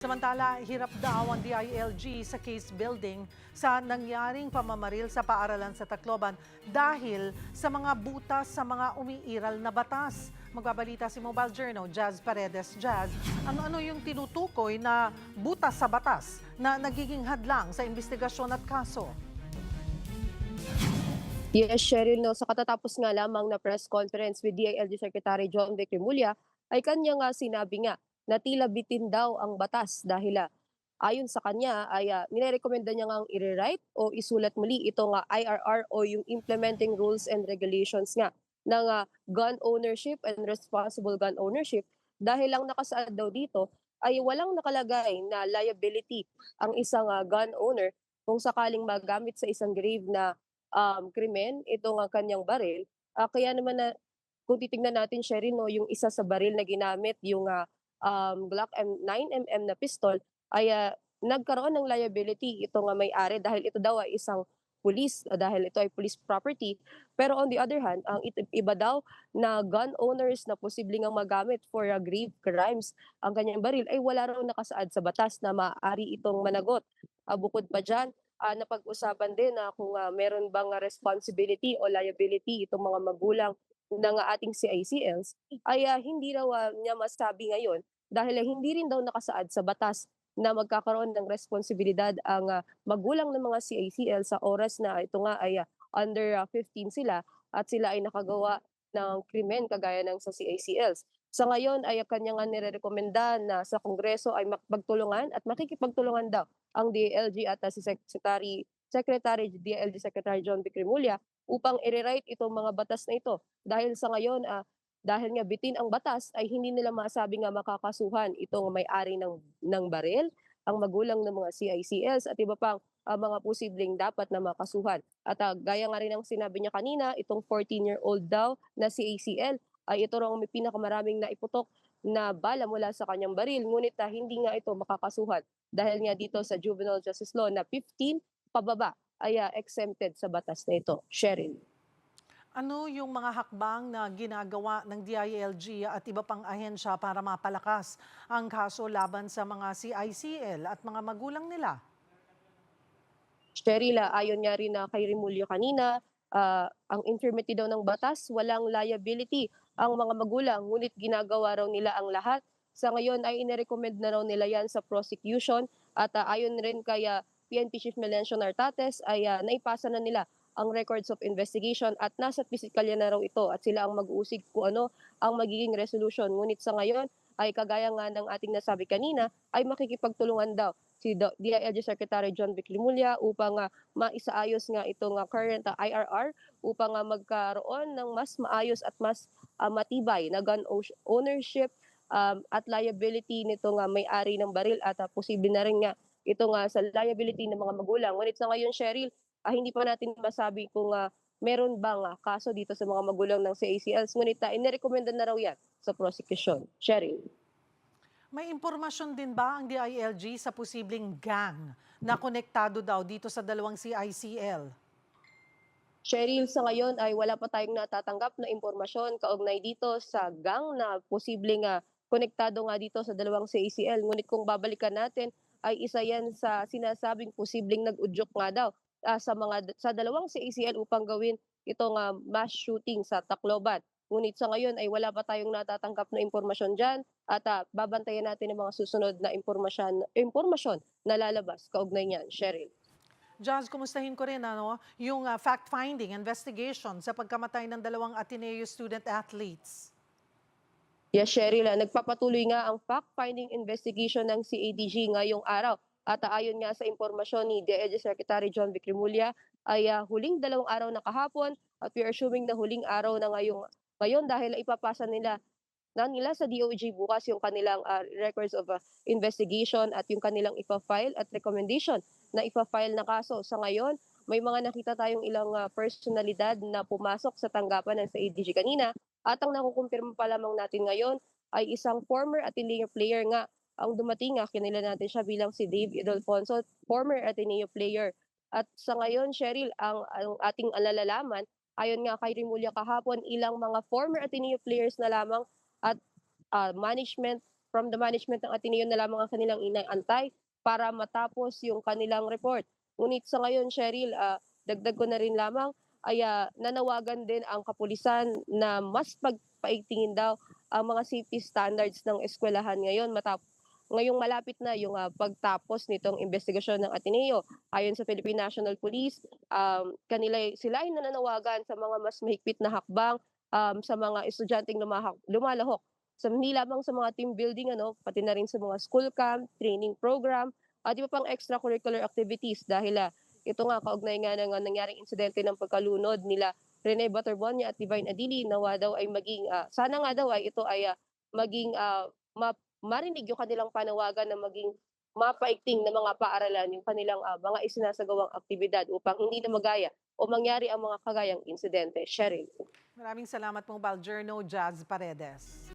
Samantala, hirap daw ang DILG sa case building sa nangyaring pamamaril sa paaralan sa Tacloban dahil sa mga butas sa mga umiiral na batas. Magbabalita si Mobile Journal, Jazz Paredes. Jazz, ano-ano yung tinutukoy na butas sa batas na nagiging hadlang sa investigasyon at kaso? Yes, Cheryl, no, sa katatapos nga lamang na press conference with DILG Secretary John Vic Remulla ay kanya nga sinabi nga na tila bitin daw ang batas dahil ayon sa kanya ay nirekomenda niya nga i-rewrite o isulat muli ito nga IRR o yung Implementing Rules and Regulations nga ng gun ownership and responsible gun ownership dahil lang nakasaad daw dito ay walang nakalagay na liability ang isang gun owner kung sakaling magamit sa isang grave na krimen itong kanyang baril. Kaya naman na kung titingnan natin, Sherry, no, yung isa sa baril na ginamit, yung Glock 9mm na pistol, ay nagkaroon ng liability ito nga may-ari dahil ito daw ay isang police, dahil ito ay police property. Pero on the other hand, ang iba daw na gun owners na posibleng ang magamit for grave crimes, ang kanyang baril ay wala raw nakasaad sa batas na maaari itong managot. Bukod pa dyan, napag-usapan din na kung meron bang responsibility o liability itong mga magulang ng ating CICLs ay hindi raw niya masabi ngayon dahil hindi rin daw nakasaad sa batas na magkakaroon ng responsibilidad ang magulang ng mga CICL sa oras na ito nga ay under 15 sila at sila ay nakagawa ng krimen kagaya ng sa CICLs. Sa ngayon ay kanya nga nirerekomenda na sa Kongreso ay magtulungan at makikipagtulungan daw ang DILG at si Secretary DILG Secretary John Vic Remulla upang i-rewrite itong mga batas na ito. Dahil sa ngayon, dahil nga bitin ang batas ay hindi nila masabi nga makakasuhan itong may-ari ng baril, ang magulang ng mga CICLs at iba pang mga posibleng dapat na makasuhan. At gaya nga rin ang sinabi niya kanina, itong 14-year-old daw na CACL ay ito raw ang may pinakamaraming naiputok na bala mula sa kanyang baril. Ngunit hindi nga ito makakasuhan dahil nga dito sa Juvenile Justice Law na 15 pababa ay exempted sa batas na ito. Sheryl. Ano yung mga hakbang na ginagawa ng DILG at iba pang ahensya para mapalakas ang kaso laban sa mga CICL at mga magulang nila? Cheryl, ayon nga rin na kay Remulla kanina, ang infirmity daw ng batas, walang liability ang mga magulang, ngunit ginagawa raw nila ang lahat. Sa ngayon ay inirecommend na raw nila yan sa prosecution at ayon rin kay PNP Chief Melencio Nartates ay naipasa na nila ang records of investigation at nasa piskalya na raw ito at sila ang mag-uusig kung ano ang magiging resolution. Ngunit sa ngayon ay kagaya nga ng ating nasabi kanina ay makikipagtulungan daw si DILG Secretary John Vic Remulla upang maisaayos nga itong current IRR upang magkaroon ng mas maayos at mas matibay na gun ownership at liability nito nga may-ari ng baril at posible na rin nga ito nga sa liability ng mga magulang. Ngunit sa ngayon, Cheryl, hindi pa natin masabi kung meron bang kaso dito sa mga magulang ng CACLs. Ngunit inirekomenda na raw yan sa prosecution. Cheryl. May impormasyon din ba ang DILG sa posibleng gang na konektado daw dito sa dalawang CICL? Cheryl, sa ngayon ay wala pa tayong natatanggap na impormasyon kaugnay dito sa gang na posibleng konektado nga dito sa dalawang CACL. Ngunit kung babalikan natin ay isa yan sa sinasabing posibleng nag-udyok nga daw sa dalawang CACL upang gawin itong mass shooting sa Tacloban. Ngunit sa ngayon ay wala pa tayong natatanggap na impormasyon dyan at babantayan natin ang mga susunod na impormasyon na lalabas kaugnay niyan, Cheryl. Jazz, kumustahin ko rin yung fact-finding investigation sa pagkamatay ng dalawang Ateneo student athletes. Yes, Cheryl, nagpapatuloy nga ang fact-finding investigation ng CADG ngayong araw. At ayon nga sa impormasyon ni DILG Secretary John Vic Remulla ay huling 2 araw na kahapon at we are assuming na huling araw na ngayon dahil ipapasa nila sa DOJ bukas yung kanilang records of investigation at yung kanilang ipa-file at recommendation na ipa-file na kaso. Sa ngayon, may mga nakita tayong ilang personalidad na pumasok sa tanggapan ng sa ADG kanina at ang nakukumpirma pa lamang natin ngayon ay isang former Ateneo player nga ang dumating kinila natin siya bilang si Dave Idolfonso, former Ateneo player. At sa ngayon, Cheryl, ang ating alalalaman, ayon nga kay Remulla kahapon, ilang mga former Ateneo players na lamang at management from the management ng Ateneo na lamang ang kanilang inaantay para matapos yung kanilang report. Ngunit sa ngayon, Cheryl, dagdag ko na rin lamang ay nanawagan din ang kapulisan na mas pagpaigtingin daw ang mga safety standards ng eskwelahan ngayon ngayong malapit na yung pagtapos nitong investigasyon ng Ateneo. Ayon sa Philippine National Police, sila ay nananawagan sa mga mas mahigpit na hakbang sa mga estudyanteng lumalahok sa hindi lamang sa mga team building pati na rin sa mga school camp, training program, at iba pang extracurricular activities dahil ito nga kaugnay nga ng nangyaring insidente ng pagkalunod nila Rene Baterbonia at Divine Adili nawa daw ay maging sana nga daw ay ito ay maging marinig yung kanilang panawagan na maging mapaigting na mga paaralan yung kanilang mga isinasagawang aktibidad upang hindi na magaya o mangyari ang mga kagayang insidente. Sharing. Maraming salamat po, Baljerno Jazz Paredes.